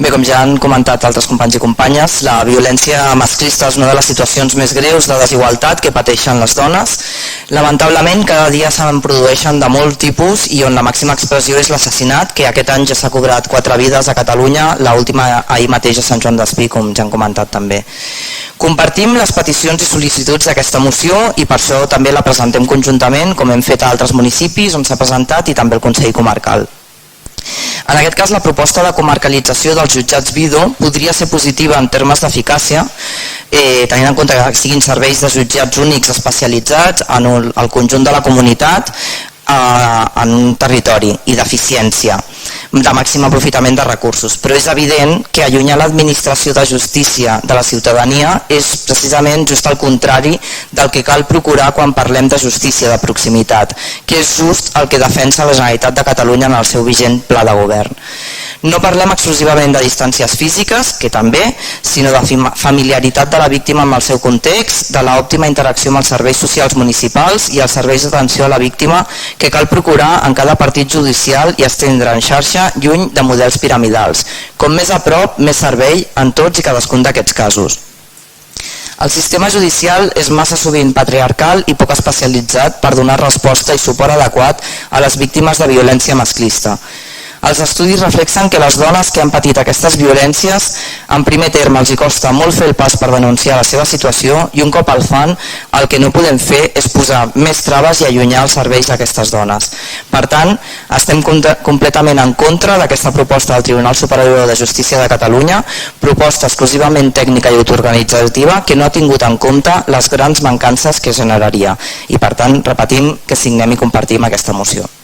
Bé, com ja han comentat altres companys i companyes, la violència masclista és una de les situacions més greus de desigualtat que pateixen les dones. Lamentablement, cada dia se'n produeixen de molt tipus i on la màxima expressió és l'assassinat, que aquest any ja s'ha cobrat 4 vides a Catalunya, l'última ahir mateix a Sant Joan d'Espí, com ja han comentat també. Compartim les peticions i sol·licituds d'aquesta moció i per això també la presentem conjuntament, com hem fet a altres municipis on s'ha presentat i també el Consell Comarcal. En aquest cas, la proposta de comarcalització dels jutjats Vido podria ser positiva en termes d'eficàcia, tenint en compte que siguin serveis de jutjats únics especialitzats en el conjunt de la comunitat en un territori i d'eficiència, de màxim aprofitament de recursos. Però és evident que allunyar l'administració de justícia de la ciutadania és precisament just el contrari del que cal procurar quan parlem de justícia de proximitat, que és just el que defensa la Generalitat de Catalunya en el seu vigent pla de govern. No parlem exclusivament de distàncies físiques, que també, sinó de familiaritat de la víctima amb el seu context, de l'òptima interacció amb els serveis socials municipals i els serveis d'atenció a la víctima que cal procurar en cada partit judicial i estendre en xarxa lluny de models piramidals. Com més a prop, més servei en tots i cadascun d'aquests casos. El sistema judicial és massa sovint patriarcal i poc especialitzat per donar resposta i suport adequat a les víctimes de violència masclista. Els estudis reflexen que les dones que han patit aquestes violències, en primer terme els hi costa molt fer el pas per denunciar la seva situació i un cop el fan, el que no podem fer és posar més traves i allunyar els serveis d'aquestes dones. Per tant, estem completament en contra d'aquesta proposta del Tribunal Superior de Justícia de Catalunya, proposta exclusivament tècnica i autoorganitzativa que no ha tingut en compte les grans mancances que generaria. I per tant, repetim que signem i compartim aquesta moció.